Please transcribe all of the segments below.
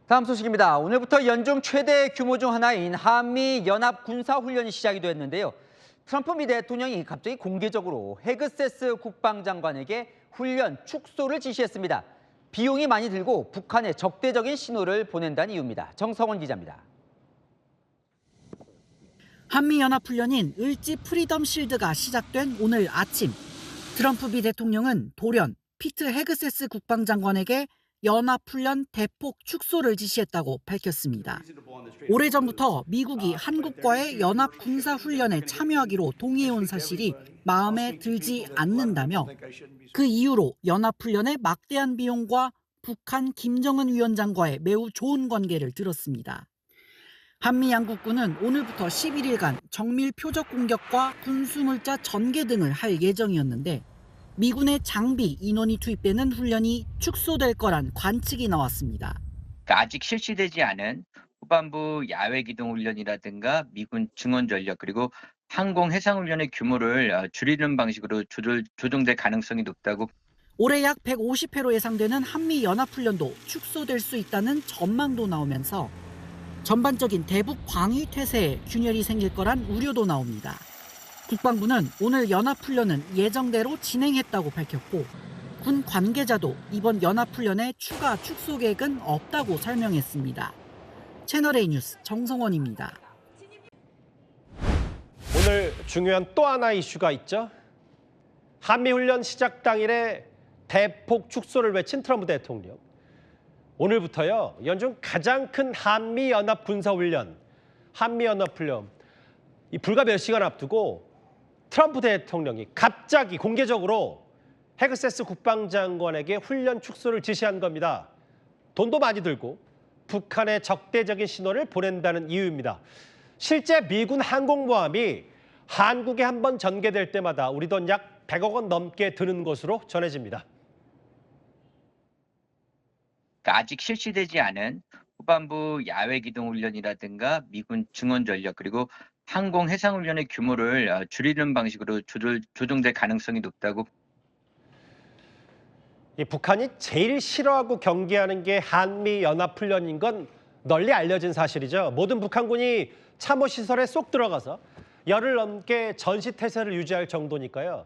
다음 소식입니다. 오늘부터 연중 최대 규모 중 하나인 한미 연합 군사 훈련이 시작이 됐는데요. 트럼프 미 대통령이 갑자기 공개적으로 헤그세스 국방장관에게 훈련 축소를 지시했습니다. 비용이 많이 들고 북한에 적대적인 신호를 보낸다는 이유입니다. 정성원 기자입니다. 한미연합훈련인 을지 프리덤 실드가 시작된 오늘 아침, 트럼프 미 대통령은 돌연 피트 헤그세스 국방장관에게 연합훈련 대폭 축소를 지시했다고 밝혔습니다. 오래전부터 미국이 한국과의 연합 군사훈련에 참여하기로 동의해온 사실이 마음에 들지 않는다며 그 이유로 연합훈련의 막대한 비용과 북한 김정은 위원장과의 매우 좋은 관계를 들었습니다. 한미 양국군은 오늘부터 11일간 정밀 표적 공격과 군수물자 전개 등을 할 예정이었는데 미군의 장비, 인원이 투입되는 훈련이 축소될 거란 관측이 나왔습니다. 아직 실시되지 않은 후반부 야외 기동 훈련이라든가 미군 증원 전력 그리고 항공 해상 훈련의 규모를 줄이는 방식으로 조정될 가능성이 높다고. 올해 약 150회로 예상되는 한미 연합훈련도 축소될 수 있다는 전망도 나오면서 전반적인 대북 방위 태세에 균열이 생길 거란 우려도 나옵니다. 국방부는 오늘 연합훈련은 예정대로 진행했다고 밝혔고 군 관계자도 이번 연합훈련의 추가 축소 계획은 없다고 설명했습니다. 채널A 뉴스 정성원입니다. 오늘 중요한 또 하나 이슈가 있죠. 한미훈련 시작 당일에 대폭 축소를 외친 트럼프 대통령. 오늘부터요, 연중 가장 큰 한미연합 군사훈련, 한미연합훈련, 불과 몇 시간 앞두고 트럼프 대통령이 갑자기 공개적으로 헤그세스 국방장관에게 훈련 축소를 지시한 겁니다. 돈도 많이 들고 북한에 적대적인 신호를 보낸다는 이유입니다. 실제 미군 항공모함이 한국에 한번 전개될 때마다 우리 돈 약 100억 원 넘게 드는 것으로 전해집니다. 아직 실시되지 않은 후반부 야외 기동 훈련이라든가 미군 증원 전력 그리고 항공 해상 훈련의 규모를 줄이는 방식으로 조정될 가능성이 높다고. 북한이 제일 싫어하고 경계하는 게 한미 연합 훈련인 건 널리 알려진 사실이죠. 모든 북한군이 참호 시설에 쏙 들어가서 열흘 넘게 전시 태세를 유지할 정도니까요.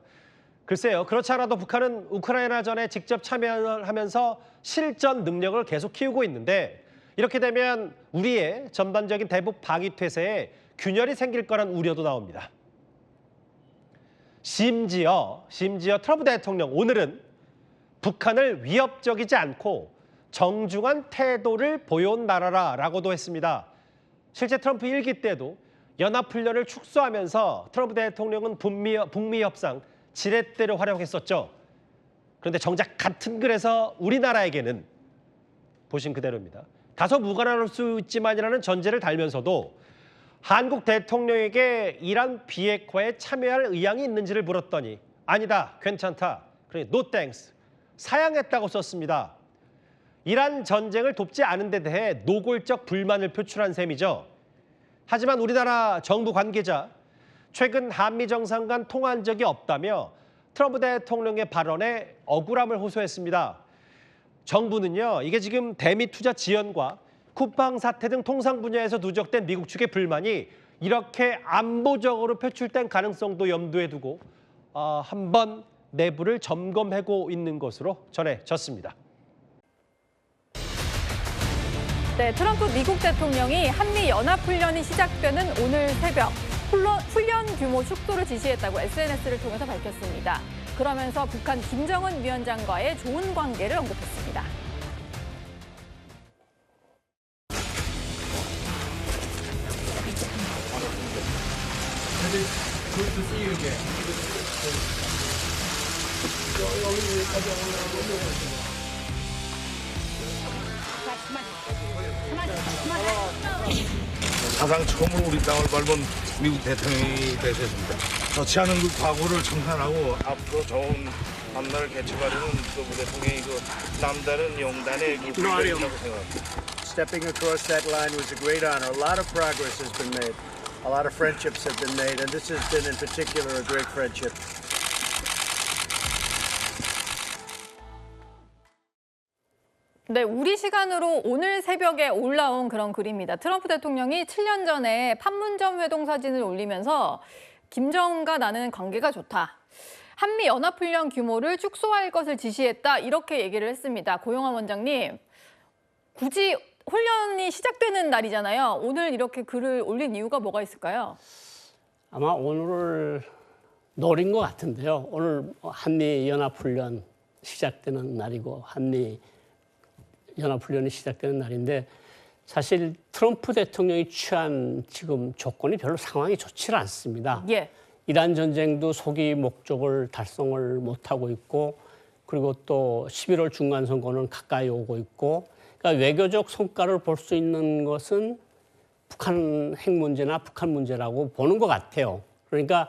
글쎄요, 그렇지 않아도 북한은 우크라이나전에 직접 참여하면서 실전 능력을 계속 키우고 있는데 이렇게 되면 우리의 전반적인 대북 방위 태세에 균열이 생길 거란 우려도 나옵니다. 심지어 트럼프 대통령 오늘은 북한을 위협적이지 않고 정중한 태도를 보여온 나라라고도 했습니다. 실제 트럼프 1기 때도 연합훈련을 축소하면서 트럼프 대통령은 북미 협상 지렛대로 활용했었죠. 그런데 정작 같은 글에서 우리나라에게는 보신 그대로입니다. 다소 무관할 수 있지만이라는 전제를 달면서도 한국 대통령에게 이란 비핵화에 참여할 의향이 있는지를 물었더니 아니다, 괜찮다, 그러니 no thanks, 사양했다고 썼습니다. 이란 전쟁을 돕지 않은 데 대해 노골적 불만을 표출한 셈이죠. 하지만 우리나라 정부 관계자, 최근 한미 정상 간 통화한 적이 없다며 트럼프 대통령의 발언에 억울함을 호소했습니다. 정부는요, 이게 지금 대미 투자 지연과 쿠팡 사태 등 통상 분야에서 누적된 미국 측의 불만이 이렇게 안보적으로 표출된 가능성도 염두에 두고 한번 내부를 점검하고 있는 것으로 전해졌습니다. 네, 트럼프 미국 대통령이 한미 연합훈련이 시작되는 오늘 새벽 훈련 규모 축소를 지시했다고 SNS를 통해서 밝혔습니다. 그러면서 북한 김정은 위원장과의 좋은 관계를 언급했습니다. 사상 처음으로 우리 땅을 밟은 미국 대통령이 되셨습니다. 좋지 않은 그 과거를 청산하고 앞으로 좋은 앞날을 개척하려는 그 대통령이 그 남다른 용단의 길을 있다고 생각합니다. Stepping across that line was a great honor. A lot of progress has been made. A lot of friendships have been made, and this has been in particular a great friendship. 네, 우리 시간으로 오늘 새벽에 올라온 그런 글입니다. 트럼프 대통령이 7년 전에 판문점 회동 사진을 올리면서 김정은과 나는 관계가 좋다. 한미 연합훈련 규모를 축소할 것을 지시했다. 이렇게 얘기를 했습니다. 고영환 원장님, 굳이 훈련이 시작되는 날이잖아요. 오늘 이렇게 글을 올린 이유가 뭐가 있을까요? 아마 오늘을 노린 것 같은데요. 오늘 한미 연합훈련 시작되는 날이고 한미 연합훈련이 시작되는 날인데 사실 트럼프 대통령이 취한 지금 조건이 별로 상황이 좋지 않습니다. 예. 이란 전쟁도 소기 목적을 달성을 못하고 있고 그리고 또 11월 중간선거는 가까이 오고 있고 그러니까 외교적 성과를 볼 수 있는 것은 북한 핵 문제나 북한 문제라고 보는 것 같아요. 그러니까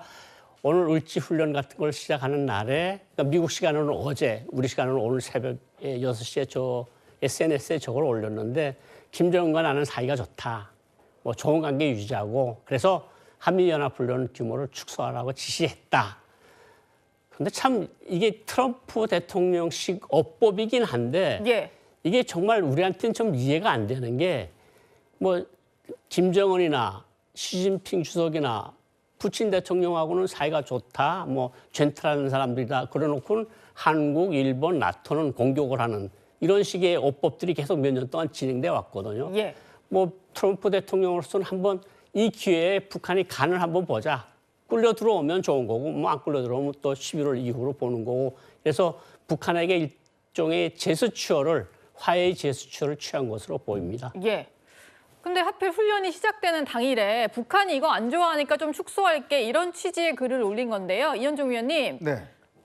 오늘 을지훈련 같은 걸 시작하는 날에 그러니까 미국 시간으로는 어제, 우리 시간으로는 오늘 새벽 6시에 저 SNS에 저걸 올렸는데 김정은과 나는 사이가 좋다. 뭐 좋은 관계 유지하고 그래서 한미연합훈련 규모를 축소하라고 지시했다. 그런데 참 이게 트럼프 대통령식 어법이긴 한데 예. 이게 정말 우리한테는 좀 이해가 안 되는 게 뭐 김정은이나 시진핑 주석이나 푸틴 대통령하고는 사이가 좋다, 뭐 젠틀한 사람들이다 그래놓고는 한국, 일본, 나토는 공격을 하는 이런 식의 어법들이 계속 몇 년 동안 진행돼 왔거든요. 예. 뭐 트럼프 대통령으로서는 한번 이 기회에 북한이 간을 한번 보자. 끌려 들어오면 좋은 거고 뭐 안 끌려 들어오면 또 11월 이후로 보는 거고 그래서 북한에게 일종의 제스처를 화해의 제스처를 취한 것으로 보입니다. 예. 근데 하필 훈련이 시작되는 당일에 북한이 이거 안 좋아하니까 좀 축소할게 이런 취지의 글을 올린 건데요. 이현종 위원님, 네.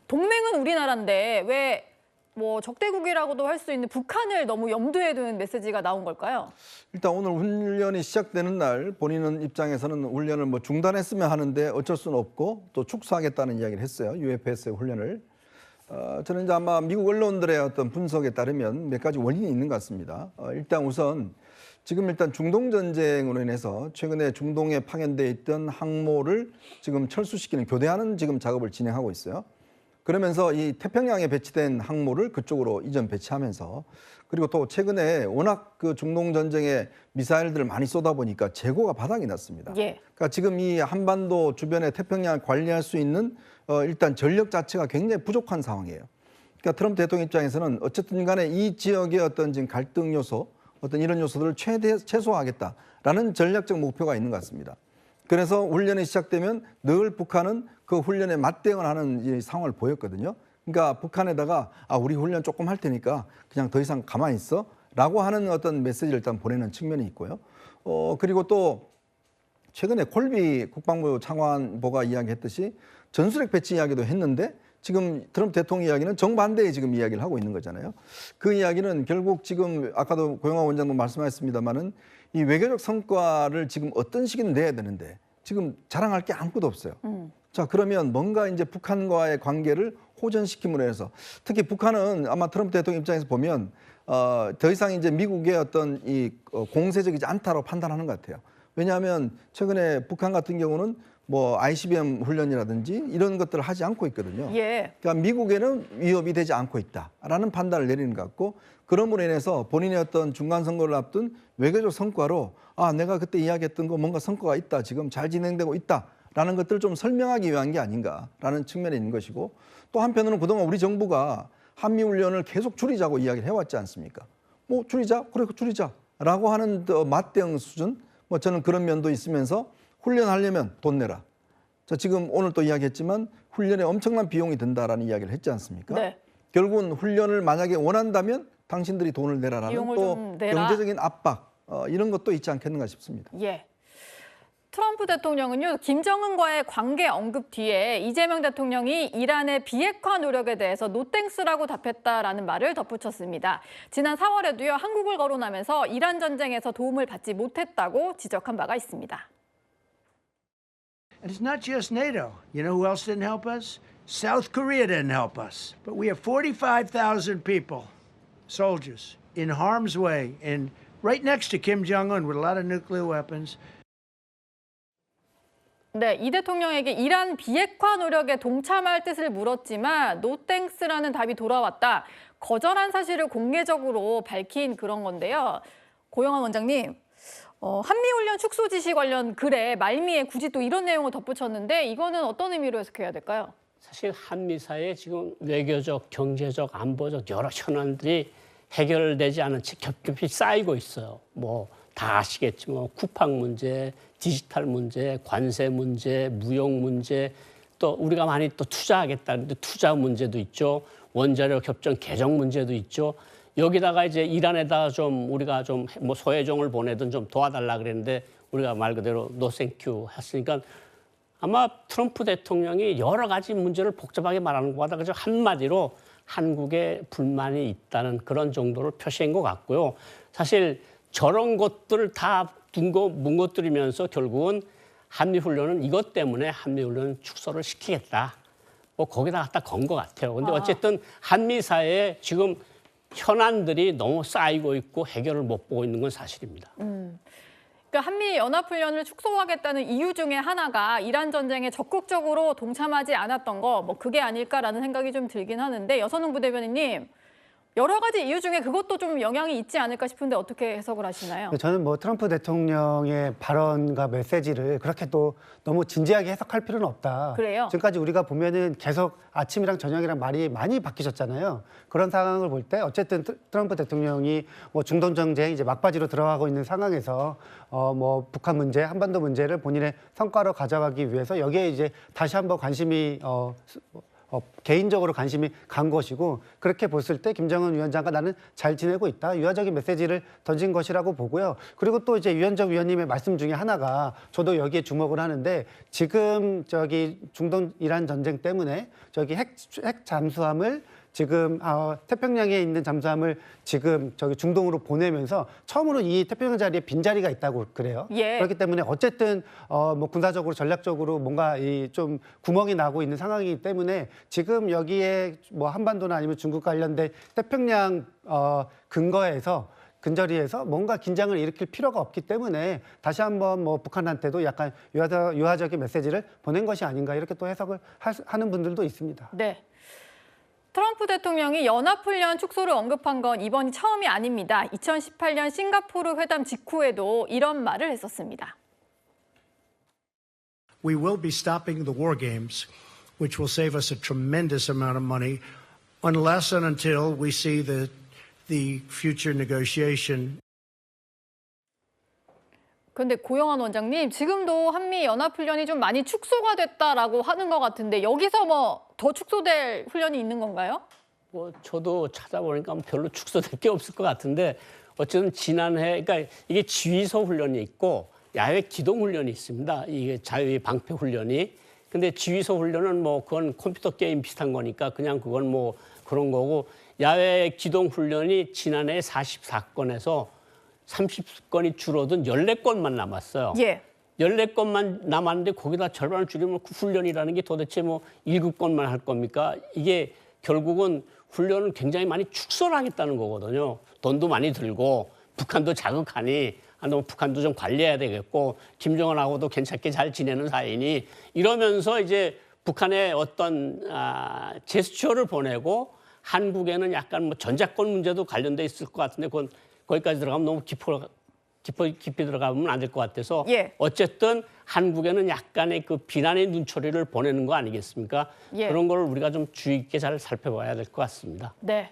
동맹은 우리나라인데 왜 뭐 적대국이라고도 할 수 있는 북한을 너무 염두에 두는 메시지가 나온 걸까요? 일단 오늘 훈련이 시작되는 날 본인은 입장에서는 훈련을 뭐 중단했으면 하는데 어쩔 수는 없고 또 축소하겠다는 이야기를 했어요. UFS의 훈련을. 저는 이제 아마 미국 언론들의 어떤 분석에 따르면 몇 가지 원인이 있는 것 같습니다. 일단 우선 지금 일단 중동 전쟁으로 인해서 최근에 중동에 파견돼 있던 항모를 지금 철수시키는 교대하는 지금 작업을 진행하고 있어요. 그러면서 이 태평양에 배치된 항모를 그쪽으로 이전 배치하면서 그리고 또 최근에 워낙 그 중동 전쟁에 미사일들을 많이 쏘다 보니까 재고가 바닥이 났습니다. 예. 그러니까 지금 이 한반도 주변의 태평양을 관리할 수 있는 일단 전력 자체가 굉장히 부족한 상황이에요. 그러니까 트럼프 대통령 입장에서는 어쨌든 간에 이 지역의 어떤 지금 갈등 요소, 어떤 이런 요소들을 최소화하겠다라는 전략적 목표가 있는 것 같습니다. 그래서 훈련이 시작되면 늘 북한은 그 훈련에 맞대응을 하는 이 상황을 보였거든요. 그러니까 북한에다가 우리 훈련 조금 할 테니까 그냥 더 이상 가만히 있어 라고 하는 어떤 메시지를 일단 보내는 측면이 있고요. 그리고 또 최근에 콜비 국방부 장관보가 이야기했듯이 전술핵 배치 이야기도 했는데 지금 트럼프 대통령 이야기는 정반대의 지금 이야기를 하고 있는 거잖아요. 그 이야기는 결국 지금 아까도 고영환 원장도 말씀하셨습니다마는 이 외교적 성과를 지금 어떤 시기는 내야 되는데 지금 자랑할 게 아무것도 없어요. 자, 그러면 뭔가 이제 북한과의 관계를 호전시킴으로 해서 특히 북한은 아마 트럼프 대통령 입장에서 보면 더 이상 이제 미국의 어떤 이 공세적이지 않다고 판단하는 것 같아요. 왜냐하면 최근에 북한 같은 경우는 뭐 ICBM 훈련이라든지 이런 것들을 하지 않고 있거든요. 예. 그러니까 미국에는 위협이 되지 않고 있다라는 판단을 내리는 것 같고 그럼으로 인해서 본인의 어떤 중간 선거를 앞둔 외교적 성과로 내가 그때 이야기했던 거 뭔가 성과가 있다. 지금 잘 진행되고 있다라는 것들을 좀 설명하기 위한 게 아닌가라는 측면이 있는 것이고 또 한편으로는 그동안 우리 정부가 한미 훈련을 계속 줄이자고 이야기를 해왔지 않습니까? 뭐 줄이자? 그래 줄이자라고 하는 맞대응 수준 뭐 저는 그런 면도 있으면서 훈련하려면 돈 내라. 자, 지금 오늘 또 이야기했지만 훈련에 엄청난 비용이 든다라는 이야기를 했지 않습니까? 네. 결국은 훈련을 만약에 원한다면 당신들이 돈을 내라라는 비용을 또 좀 내라. 경제적인 압박 이런 것도 있지 않겠는가 싶습니다. 예. 트럼프 대통령은요, 김정은과의 관계 언급 뒤에 이재명 대통령이 이란의 비핵화 노력에 대해서 노땡스라고 답했다라는 말을 덧붙였습니다. 지난 4월에도요, 한국을 거론하면서 이란 전쟁에서 도움을 받지 못했다고 지적한 바가 있습니다. And it's not just NATO. You know who else didn't help us? South Korea didn't help us. But we have 45,000 people, soldiers, in harm's way, and right next to Kim Jong-un with a lot of nuclear weapons. 네, 이 대통령에게 이란 비핵화 노력에 동참할 뜻을 물었지만 노땡스라는 답이 돌아왔다. 거절한 사실을 공개적으로 밝힌 그런 건데요. 고영한 원장님, 한미훈련 축소 지시 관련 글에 말미에 굳이 또 이런 내용을 덧붙였는데 이거는 어떤 의미로 해석해야 될까요? 사실 한미 사이에 지금 외교적, 경제적, 안보적 여러 현안들이 해결되지 않은 채 겹겹이 쌓이고 있어요. 뭐 다 아시겠지만 쿠팡 문제, 디지털 문제, 관세 문제, 무역 문제, 또 우리가 많이 또 투자하겠다는데 투자 문제도 있죠. 원자력 협정 개정 문제도 있죠. 여기다가 이제 이란에다가 좀 우리가 좀 뭐 소혜종을 보내든 좀 도와달라 그랬는데 우리가 말 그대로 노 땡큐 했으니까 아마 트럼프 대통령이 여러 가지 문제를 복잡하게 말하는 것보다 그저 한마디로 한국에 불만이 있다는 그런 정도를 표시한 것 같고요. 사실 저런 것들을 다 뭉거뜨리면서 결국은 한미훈련은 이것 때문에 한미훈련 축소를 시키겠다. 뭐 거기다 갖다 건 것 같아요. 근데 어쨌든 한미 사이에 지금 현안들이 너무 쌓이고 있고 해결을 못 보고 있는 건 사실입니다. 그러니까 한미 연합훈련을 축소하겠다는 이유 중에 하나가 이란 전쟁에 적극적으로 동참하지 않았던 거, 뭐 그게 아닐까라는 생각이 좀 들긴 하는데 여선웅 부대변인님, 여러 가지 이유 중에 그것도 좀 영향이 있지 않을까 싶은데 어떻게 해석을 하시나요? 저는 뭐 트럼프 대통령의 발언과 메시지를 그렇게 또 너무 진지하게 해석할 필요는 없다. 그래요? 지금까지 우리가 보면은 계속 아침이랑 저녁이랑 말이 많이 바뀌셨잖아요. 그런 상황을 볼 때 어쨌든 트럼프 대통령이 뭐 중동 전쟁 이제 막바지로 들어가고 있는 상황에서 뭐 북한 문제, 한반도 문제를 본인의 성과로 가져가기 위해서 여기에 이제 다시 한번 관심이 개인적으로 관심이 간 것이고 그렇게 봤을 때 김정은 위원장과 나는 잘 지내고 있다. 유화적인 메시지를 던진 것이라고 보고요. 그리고 또 이제 유현정 위원님의 말씀 중에 하나가 저도 여기에 주목을 하는데 지금 저기 중동 이란 전쟁 때문에 저기 핵 잠수함을 지금 태평양에 있는 잠수함을 지금 저기 중동으로 보내면서 처음으로 이 태평양 자리에 빈자리가 있다고 그래요. 예. 그렇기 때문에 어쨌든 뭐 군사적으로 전략적으로 뭔가 이 좀 구멍이 나고 있는 상황이기 때문에 지금 여기에 뭐 한반도나 아니면 중국 관련된 태평양 근거에서 근저리에서 뭔가 긴장을 일으킬 필요가 없기 때문에 다시 한번 뭐 북한한테도 약간 유화적인 메시지를 보낸 것이 아닌가 이렇게 또 해석을 하는 분들도 있습니다. 네. 트럼프 대통령이 연합훈련 축소를 언급한 건 이번이 처음이 아닙니다. 2018년 싱가포르 회담 직후에도 이런 말을 했었습니다. We will be stopping the war games, which will save us a tremendous amount of money, unless and until we see the future negotiation. 그런데 고영한 원장님, 지금도 한미 연합훈련이 좀 많이 축소가 됐다라고 하는 것 같은데 여기서 뭐 더 축소될 훈련이 있는 건가요? 뭐 저도 찾아보니까 별로 축소될 게 없을 것 같은데 어쨌든 지난해 그러니까 이게 지휘소 훈련이 있고 야외 기동 훈련이 있습니다. 이게 자유의 방패 훈련이. 근데 지휘소 훈련은 뭐 그건 컴퓨터 게임 비슷한 거니까 그냥 그건 뭐 그런 거고 야외 기동 훈련이 지난해 44건에서 30건이 줄어든 14건만 남았어요. 예. 14건만 남았는데 거기다 절반을 줄이면 그 훈련이라는 게 도대체 뭐 7건만 할 겁니까? 이게 결국은 훈련을 굉장히 많이 축소를 하겠다는 거거든요. 돈도 많이 들고 북한도 자극하니 너무 북한도 좀 관리해야 되겠고 김정은하고도 괜찮게 잘 지내는 사이니 이러면서 이제 북한의 어떤 제스처를 보내고 한국에는 약간 뭐 전자권 문제도 관련돼 있을 것 같은데 그건 거기까지 들어가면 너무 깊이 들어가면 안 될 것 같아서 예. 어쨌든 한국에는 약간의 그 비난의 눈초리를 보내는 거 아니겠습니까? 예. 그런 걸 우리가 좀 주의 있게 잘 살펴봐야 될 것 같습니다. 네.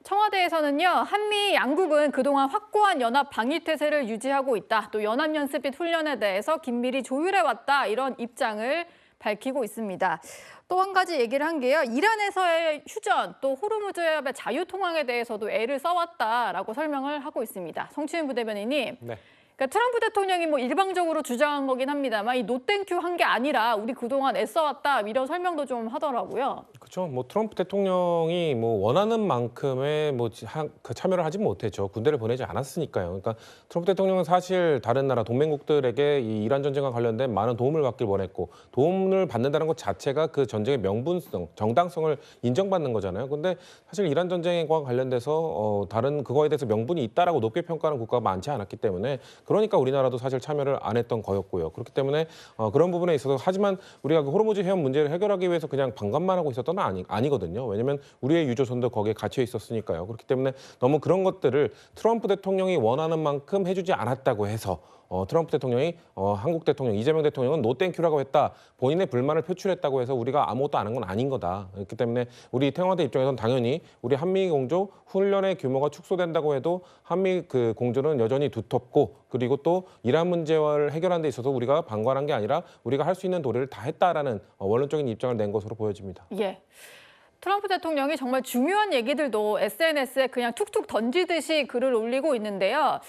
청와대에서는요, 한미 양국은 그동안 확고한 연합 방위 태세를 유지하고 있다. 또 연합연습 및 훈련에 대해서 긴밀히 조율해왔다. 이런 입장을 밝히고 있습니다. 또 한 가지 얘기를 한 게요. 이란에서의 휴전, 또 호르무즈 해협의 자유통항에 대해서도 애를 써왔다라고 설명을 하고 있습니다. 성추인 부대변인님. 네. 그러니까 트럼프 대통령이 뭐 일방적으로 주장한 거긴 합니다만 이 노땡큐 한 게 아니라 우리 그동안 애써왔다 이런 설명도 좀 하더라고요. 그렇죠. 뭐 트럼프 대통령이 뭐 원하는 만큼의 그 참여를 하지 못했죠. 군대를 보내지 않았으니까요. 그러니까 트럼프 대통령은 사실 다른 나라 동맹국들에게 이 이란 전쟁과 관련된 많은 도움을 받길 원했고 도움을 받는다는 것 자체가 그 전쟁의 명분성, 정당성을 인정받는 거잖아요. 근데 사실 이란 전쟁과 관련돼서 다른 그거에 대해서 명분이 있다라고 높게 평가하는 국가가 많지 않았기 때문에 그러니까 우리나라도 사실 참여를 안 했던 거였고요. 그렇기 때문에 그런 부분에 있어서 하지만 우리가 그 호르무즈 해협 문제를 해결하기 위해서 그냥 방관만 하고 있었던 건 아니거든요. 왜냐하면 우리의 유조선도 거기에 갇혀 있었으니까요. 그렇기 때문에 너무 그런 것들을 트럼프 대통령이 원하는 만큼 해주지 않았다고 해서 트럼프 대통령이 한국 대통령 이재명 대통령은 노 땡큐라고 했다. 본인의 불만을 표출했다고 해서 우리가 아무것도 안 한 건 아닌 거다. 그렇기 때문에 우리 태영화대 입장에서는 당연히 우리 한미 공조 훈련의 규모가 축소된다고 해도 한미 그 공조는 여전히 두텁고 그리고 또 이란 문제를 해결하는 데 있어서 우리가 방관한 게 아니라 우리가 할 수 있는 도리를 다 했다라는 원론적인 입장을 낸 것으로 보여집니다. 예. 트럼프 대통령이 정말 중요한 얘기들도 SNS에 그냥 툭툭 던지듯이 글을 올리고 있는데요.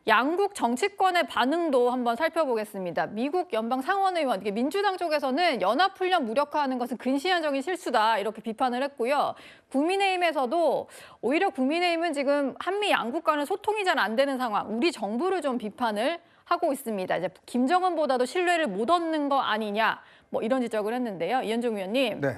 양국 정치권의 반응도 한번 살펴보겠습니다. 미국 연방 상원의원, 민주당 쪽에서는 연합훈련 무력화하는 것은 근시안적인 실수다 이렇게 비판을 했고요. 국민의힘에서도 오히려 국민의힘은 지금 한미 양국 간의 소통이 잘 안 되는 상황, 우리 정부를 좀 비판을 하고 있습니다. 이제 김정은보다도 신뢰를 못 얻는 거 아니냐, 뭐 이런 지적을 했는데요. 이현종 의원님. 네.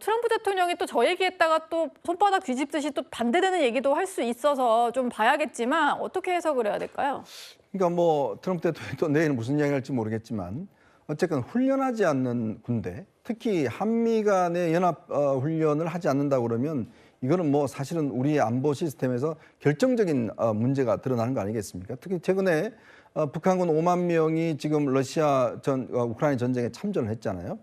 트럼프 대통령이 또 저 얘기했다가 또 손바닥 뒤집듯이 또 반대되는 얘기도 할 수 있어서 좀 봐야겠지만 어떻게 해석을 해야 될까요? 그러니까 뭐 트럼프 대통령이 또 내일 무슨 이야기 할지 모르겠지만 어쨌든 훈련하지 않는 군대, 특히 한미 간의 연합 훈련을 하지 않는다 그러면 이거는 뭐 사실은 우리 안보 시스템에서 결정적인 문제가 드러나는 거 아니겠습니까? 특히 최근에 북한군 5만 명이 지금 우크라이나 전쟁에 참전을 했잖아요.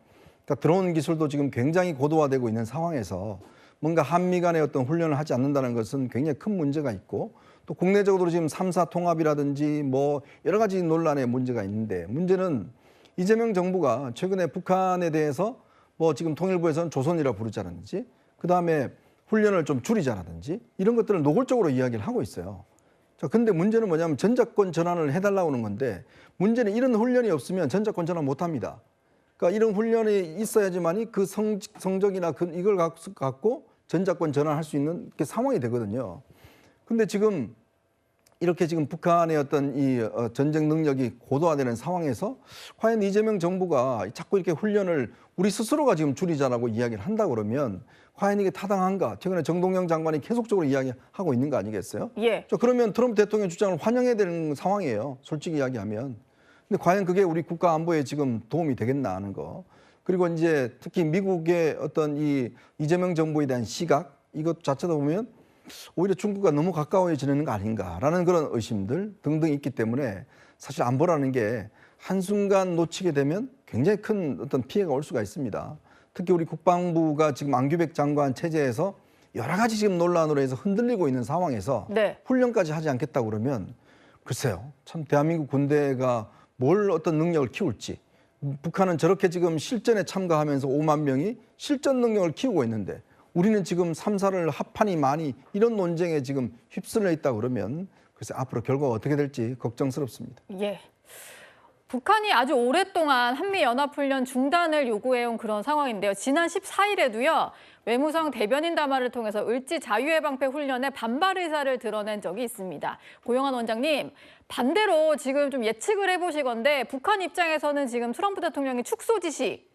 그러니까 드론 기술도 지금 굉장히 고도화되고 있는 상황에서 뭔가 한미 간의 어떤 훈련을 하지 않는다는 것은 굉장히 큰 문제가 있고 또 국내적으로 지금 3사 통합이라든지 뭐 여러 가지 논란의 문제가 있는데 문제는 이재명 정부가 최근에 북한에 대해서 뭐 지금 통일부에서는 조선이라 부르자든지 그다음에 훈련을 좀 줄이자라든지 이런 것들을 노골적으로 이야기를 하고 있어요. 자, 근데 문제는 뭐냐면 전작권 전환을 해달라고 하는 건데 문제는 이런 훈련이 없으면 전작권 전환 못 합니다. 그러니까 이런 훈련이 있어야지만이 그 성적이나 이걸 갖고 전작권 전환할 수 있는 상황이 되거든요. 근데 지금 이렇게 지금 북한의 어떤 이 전쟁 능력이 고도화되는 상황에서 과연 이재명 정부가 자꾸 이렇게 훈련을 우리 스스로가 지금 줄이자라고 이야기를 한다 그러면 과연 이게 타당한가? 최근에 정동영 장관이 계속적으로 이야기하고 있는 거 아니겠어요? 예. 그러면 트럼프 대통령 주장을 환영해야 되는 상황이에요. 솔직히 이야기하면. 근데 과연 그게 우리 국가 안보에 지금 도움이 되겠나 하는 거. 그리고 이제 특히 미국의 어떤 이재명 정부에 대한 시각 이것 자체도 보면 오히려 중국과 너무 가까워지는 거 아닌가라는 그런 의심들 등등 있기 때문에 사실 안보라는 게 한순간 놓치게 되면 굉장히 큰 어떤 피해가 올 수가 있습니다. 특히 우리 국방부가 지금 안규백 장관 체제에서 여러 가지 지금 논란으로 해서 흔들리고 있는 상황에서 네. 훈련까지 하지 않겠다 그러면 글쎄요. 참 대한민국 군대가 뭘 어떤 능력을 키울지 북한은 저렇게 지금 실전에 참가하면서 5만 명이 실전 능력을 키우고 있는데 우리는 지금 3사를 합판이 많이 이런 논쟁에 지금 휩쓸려 있다 그러면 글쎄 앞으로 결과가 어떻게 될지 걱정스럽습니다. 예. 북한이 아주 오랫동안 한미연합훈련 중단을 요구해온 그런 상황인데요. 지난 14일에도요. 외무성 대변인 담화를 통해서 을지 자유해방패 훈련에 반발 의사를 드러낸 적이 있습니다. 고영한 원장님, 반대로 지금 좀 예측을 해보시건데 북한 입장에서는 지금 트럼프 대통령이 축소 지시,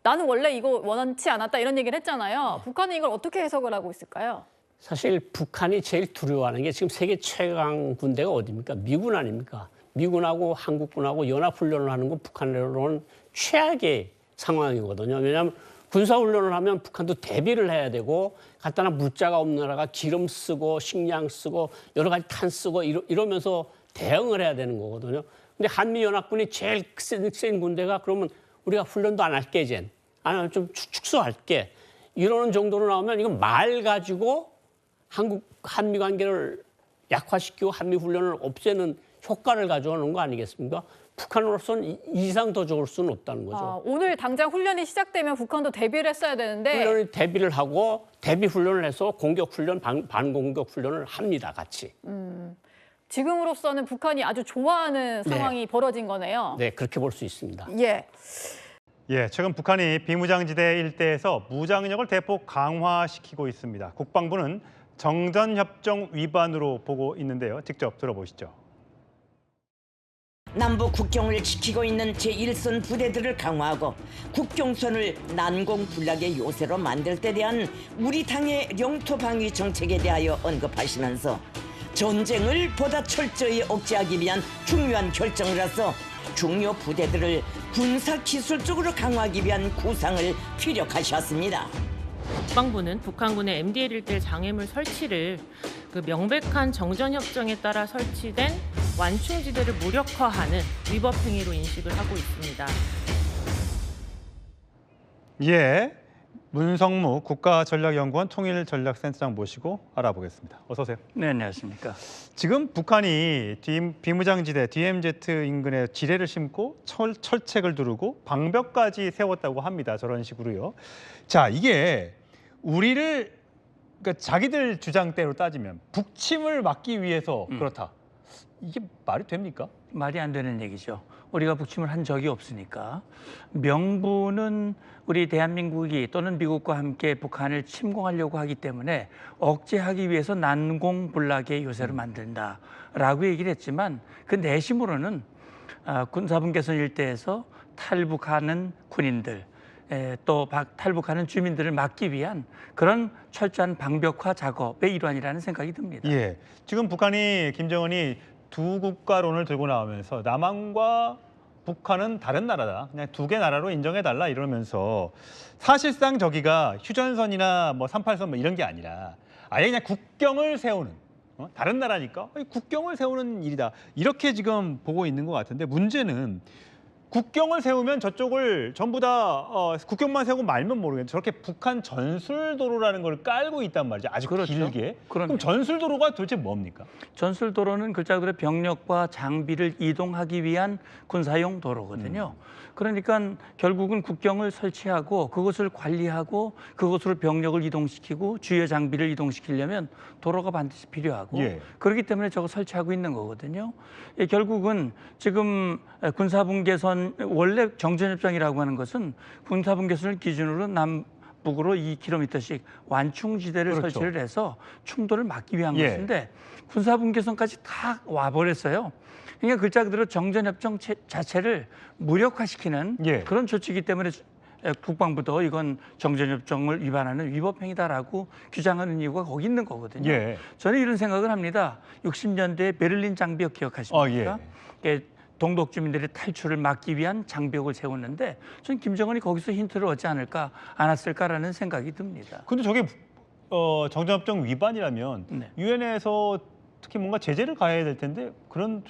나는 원래 이거 원치 않았다 이런 얘기를 했잖아요. 북한은 이걸 어떻게 해석을 하고 있을까요? 사실 북한이 제일 두려워하는 게 지금 세계 최강 군대가 어디입니까? 미군 아닙니까? 미군하고 한국군하고 연합훈련을 하는 건 북한으로는 최악의 상황이거든요. 왜냐하면 군사훈련을 하면 북한도 대비를 해야 되고 갖다나 물자가 없는 나라가 기름 쓰고 식량 쓰고 여러 가지 탄 쓰고 이러면서 대응을 해야 되는 거거든요. 근데 한미연합군이 제일 센 군대가 그러면 우리가 훈련도 안 할게 이젠. 아니면 좀 축소할게. 이러는 정도로 나오면 이건 말 가지고 한미 관계를 약화시키고 한미 훈련을 없애는 효과를 가져오는 거 아니겠습니까? 북한으로서는 이 이상 더 좋을 수는 없다는 거죠. 오늘 당장 훈련이 시작되면 북한도 대비를 했어야 되는데 훈련이 대비를 하고 대비 훈련을 해서 공격 훈련, 반공격 훈련을 합니다, 같이. 지금으로서는 북한이 아주 좋아하는 상황이 벌어진 거네요. 네, 그렇게 볼 수 있습니다. 예. 예, 최근 북한이 비무장지대 일대에서 무장력을 대폭 강화시키고 있습니다. 국방부는 정전협정 위반으로 보고 있는데요. 직접 들어보시죠. 남북 국경을 지키고 있는 제1선 부대들을 강화하고 국경선을 난공불락의 요새로 만들 때 대한 우리 당의 영토 방위 정책에 대하여 언급하시면서 전쟁을 보다 철저히 억제하기 위한 중요한 결정이라서 중요 부대들을 군사기술적으로 강화하기 위한 구상을 피력하셨습니다. 국방부는 북한군의 MDL-1 장애물 설치를 그 명백한 정전협정에 따라 설치된 완충지대를 무력화하는 위법 행위로 인식을 하고 있습니다. 예, 문성무 국가전략연구원 통일전략센터장 모시고 알아보겠습니다. 어서 오세요. 네, 안녕하십니까. 지금 북한이 비무장지대 DMZ 인근에 지뢰를 심고 철책을 두르고 방벽까지 세웠다고 합니다. 저런 식으로요. 자, 이게 우리를 그러니까 자기들 주장대로 따지면 북침을 막기 위해서 그렇다. 이게 말이 됩니까? 말이 안 되는 얘기죠. 우리가 북침을 한 적이 없으니까. 명분은 우리 대한민국이 또는 미국과 함께 북한을 침공하려고 하기 때문에 억제하기 위해서 난공불락의 요새를 만든다라고 얘기를 했지만 그 내심으로는 군사분계선 일대에서 탈북하는 군인들 또 탈북하는 주민들을 막기 위한 그런 철저한 방벽화 작업의 일환이라는 생각이 듭니다. 예, 지금 북한이 김정은이 두 국가론을 들고 나오면서 남한과 북한은 다른 나라다. 그냥 두 개 나라로 인정해달라 이러면서 사실상 저기가 휴전선이나 뭐 38선 뭐 이런 게 아니라 아예 그냥 국경을 세우는 다른 나라니까 국경을 세우는 일이다. 이렇게 지금 보고 있는 것 같은데 문제는 국경을 세우면 저쪽을 전부 다 국경만 세우고 말면 모르겠는데 저렇게 북한 전술도로라는 걸 깔고 있단 말이죠. 아주 그렇죠. 길게. 그럼요. 그럼 전술도로가 도대체 뭡니까? 전술도로는 글자 그대로 병력과 장비를 이동하기 위한 군사용 도로거든요. 그러니까 결국은 국경을 설치하고 그것을 관리하고 그것으로 병력을 이동시키고 주요 장비를 이동시키려면 도로가 반드시 필요하고 그렇기 때문에 저거 설치하고 있는 거거든요. 결국은 지금 군사분계선 원래 정전협정이라고 하는 것은 군사분계선을 기준으로 북으로 2km씩 완충지대를 설치를 해서 충돌을 막기 위한 것인데 군사분계선까지 다 와버렸어요. 그러니까 글자 그대로 정전협정 자체를 무력화시키는 그런 조치이기 때문에 국방부도 이건 정전협정을 위반하는 위법행위다라고 규정하는 이유가 거기 있는 거거든요. 저는 이런 생각을 합니다. 60년대 베를린 장벽 기억하십니까? 동독 주민들의 탈출을 막기 위한 장벽을 세웠는데 저는 김정은이 거기서 힌트를 얻지 않았을까라는 생각이 듭니다. 근데 저게 정전협정 위반이라면 유엔에서 특히 뭔가 제재를 가해야 될 텐데 그런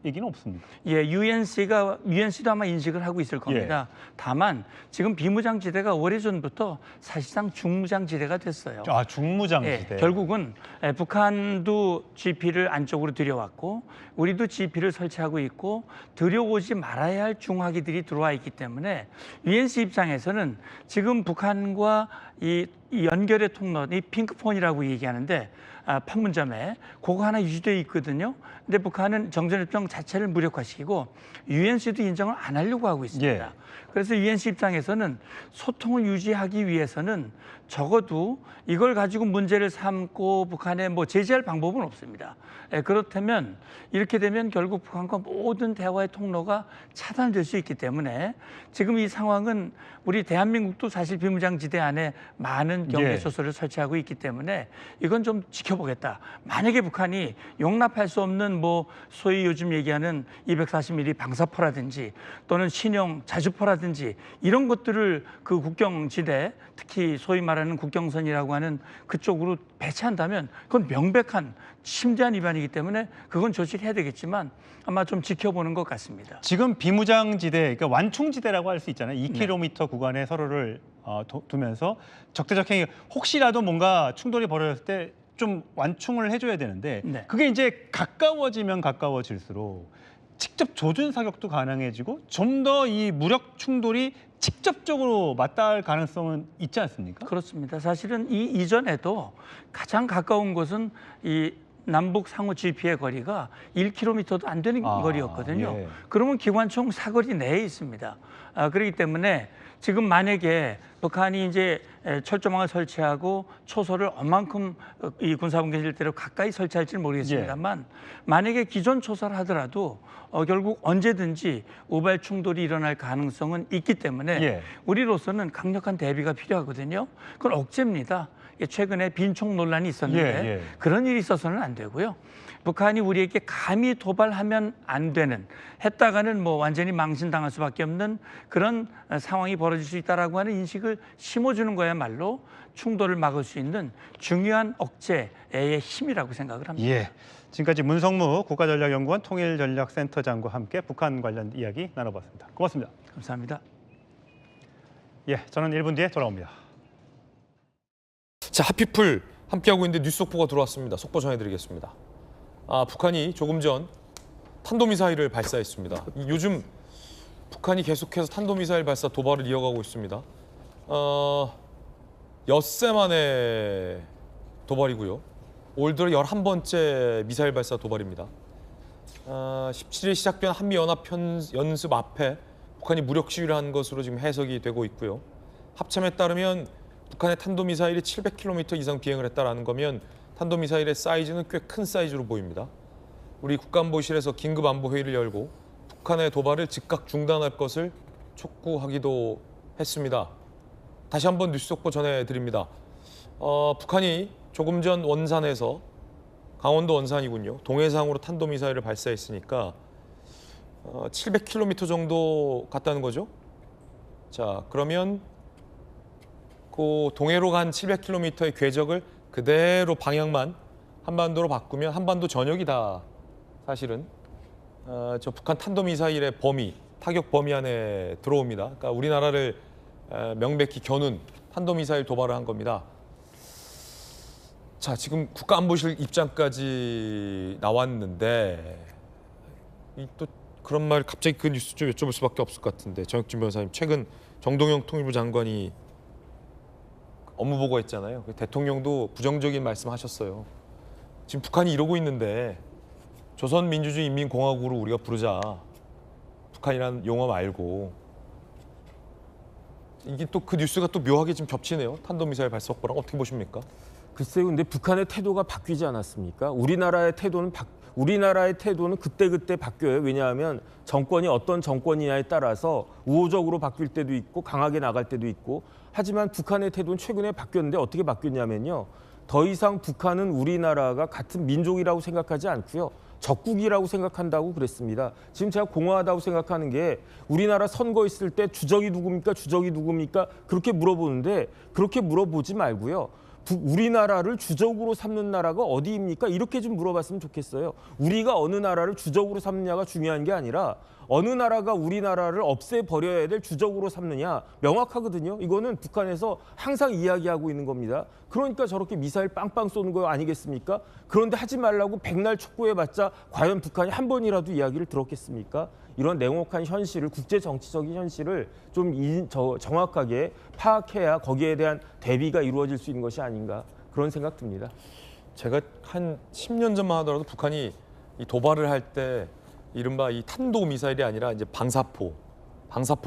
얘기는 없습니다. UNC도 아마 인식을 하고 있을 겁니다. 다만 지금 비무장지대가 오래전부터 사실상 중무장지대가 됐어요. 아, 중무장지대. 결국은 북한도 GP를 안쪽으로 들여왔고 우리도 GP를 설치하고 있고 들여오지 말아야 할 중화기들이 들어와 있기 때문에 UNC 입장에서는 지금 북한과 이 연결의 통로, 이 핑크폰이라고 얘기하는데 판문점에 그거 하나 유지되어 있거든요. 근데 북한은 정전협정 자체를 무력화시키고 UNC도 인정을 안 하려고 하고 있습니다. 그래서 UNC 입장에서는 소통을 유지하기 위해서는 적어도 이걸 가지고 문제를 삼고 북한에 뭐 제재할 방법은 없습니다. 그렇다면 이렇게 되면 결국 북한과 모든 대화의 통로가 차단될 수 있기 때문에 지금 이 상황은 우리 대한민국도 사실 비무장지대 안에 많은 경계초소를 설치하고 있기 때문에 이건 좀 지켜보겠다. 만약에 북한이 용납할 수 없는 뭐 소위 요즘 얘기하는 240mm 방사포라든지 또는 신형 자주포라든지 이런 것들을 그 국경지대 특히 소위 말하는 국경선이라고 하는 그쪽으로 배치한다면 그건 명백한 심대한 위반이기 때문에 그건 조치를 해야 되겠지만 아마 좀 지켜보는 것 같습니다. 지금 비무장지대, 그러니까 완충지대라고 할 수 있잖아요. 2km 구간에 서로를 두면서 적대적 행위, 혹시라도 뭔가 충돌이 벌어졌을 때 좀 완충을 해줘야 되는데 그게 이제 가까워지면 가까워질수록 직접 조준 사격도 가능해지고 좀 더 이 무력 충돌이 직접적으로 맞닿을 가능성은 있지 않습니까? 그렇습니다. 사실은 이전에도 가장 가까운 곳은 이 남북 상호 GP의 거리가 1km도 안 되는 거리였거든요. 그러면 기관총 사거리 내에 있습니다. 그렇기 때문에 지금 만약에 북한이 이제 철조망을 설치하고 초소를 얼만큼 이 군사분계지대로 가까이 설치할지는 모르겠습니다만 만약에 기존 초소를 하더라도 결국 언제든지 우발 충돌이 일어날 가능성은 있기 때문에 우리로서는 강력한 대비가 필요하거든요. 그건 억제입니다. 최근에 빈총 논란이 있었는데 그런 일이 있어서는 안 되고요. 북한이 우리에게 감히 도발하면 안 되는, 했다가는 뭐 완전히 망신당할 수밖에 없는 그런 상황이 벌어질 수 있다라고 하는 인식을 심어주는 거야말로 충돌을 막을 수 있는 중요한 억제의 힘이라고 생각을 합니다. 예. 지금까지 문성무 국가전략연구원 통일전략센터장과 함께 북한 관련 이야기 나눠봤습니다. 고맙습니다. 감사합니다. 예, 저는 1분 뒤에 돌아옵니다. 자, 핫피플 함께하고 있는데 뉴스 속보가 들어왔습니다. 속보 전해드리겠습니다. 북한이 조금 전 탄도미사일을 발사했습니다. 요즘 북한이 계속해서 탄도미사일 발사 도발을 이어가고 있습니다. 엿새 만에 도발이고요. 올 들어 11번째 미사일 발사 도발입니다. 17일 시작된 한미연합연습 앞에 북한이 무력 시위를 한 것으로 지금 해석이 되고 있고요. 합참에 따르면 북한의 탄도미사일이 700km 이상 비행을 했다는 거면 탄도미사일의 사이즈는 꽤 큰 사이즈로 보입니다. 우리 국가안보실에서 긴급 안보회의를 열고 북한의 도발을 즉각 중단할 것을 촉구하기도 했습니다. 다시 한번 뉴스 속보 전해드립니다. 북한이 조금 전 원산에서, 강원도 원산이군요, 동해상으로 탄도미사일을 발사했으니까 700km 정도 갔다는 거죠. 자, 그러면 그 동해로 간 700km의 궤적을 그대로 방향만 한반도로 바꾸면 한반도 전역이 다 사실은 저 북한 탄도미사일의 범위, 타격 범위 안에 들어옵니다. 그러니까 우리나라를 명백히 겨눈 탄도미사일 도발을 한 겁니다. 자, 지금 국가안보실 입장까지 나왔는데 또 그런 말, 갑자기 그 뉴스 좀 여쭤볼 수밖에 없을 것 같은데, 정혁진 변호사님, 최근 정동영 통일부 장관이 업무 보고했잖아요. 대통령도 부정적인 말씀하셨어요. 지금 북한이 이러고 있는데 조선민주주의인민공화국으로 우리가 부르자. 북한이라는 용어 말고. 이게 또 그 뉴스가 또 묘하게 좀 겹치네요. 탄도미사일 발사 확보랑 어떻게 보십니까? 글쎄요, 근데 북한의 태도가 바뀌지 않았습니까? 우리나라의 태도는 그때그때 바뀌어요. 왜냐하면 정권이 어떤 정권이냐에 따라서 우호적으로 바뀔 때도 있고 강하게 나갈 때도 있고. 하지만 북한의 태도는 최근에 바뀌었는데 어떻게 바뀌었냐면요. 더 이상 북한은 우리나라가 같은 민족이라고 생각하지 않고요. 적국이라고 생각한다고 그랬습니다. 지금 제가 공허하다고 생각하는 게, 우리나라 선거 있을 때 주적이 누굽니까? 그렇게 물어보는데, 그렇게 물어보지 말고요. 우리나라를 주적으로 삼는 나라가 어디입니까? 이렇게 좀 물어봤으면 좋겠어요. 우리가 어느 나라를 주적으로 삼느냐가 중요한 게 아니라 어느 나라가 우리나라를 없애버려야 될 주적으로 삼느냐, 명확하거든요. 이거는 북한에서 항상 이야기하고 있는 겁니다. 그러니까 저렇게 미사일 빵빵 쏘는 거 아니겠습니까? 그런데 하지 말라고 백날 촉구해봤자 과연 북한이 한 번이라도 이야기를 들었겠습니까? 이런 냉혹한 현실을, 국제 정치적인 현실을 좀 정확하게 파악해야 거기에 대한 대비가 이루어질 수 있는 것이 아닌가, 그런 생각 듭니다. 제가 한 10년 전만 하더라도 북한이 이 도발을 할 때 이른바 이 탄도 미사일이 아니라 이제 방사포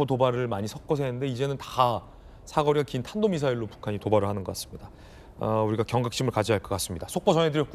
도발을 많이 섞어서 했는데, 이제는 다 사거리가 긴 탄도 미사일로 북한이 도발을 하는 것 같습니다. 우리가 경각심을 가져야 할 것 같습니다. 속보 전해드렸고요.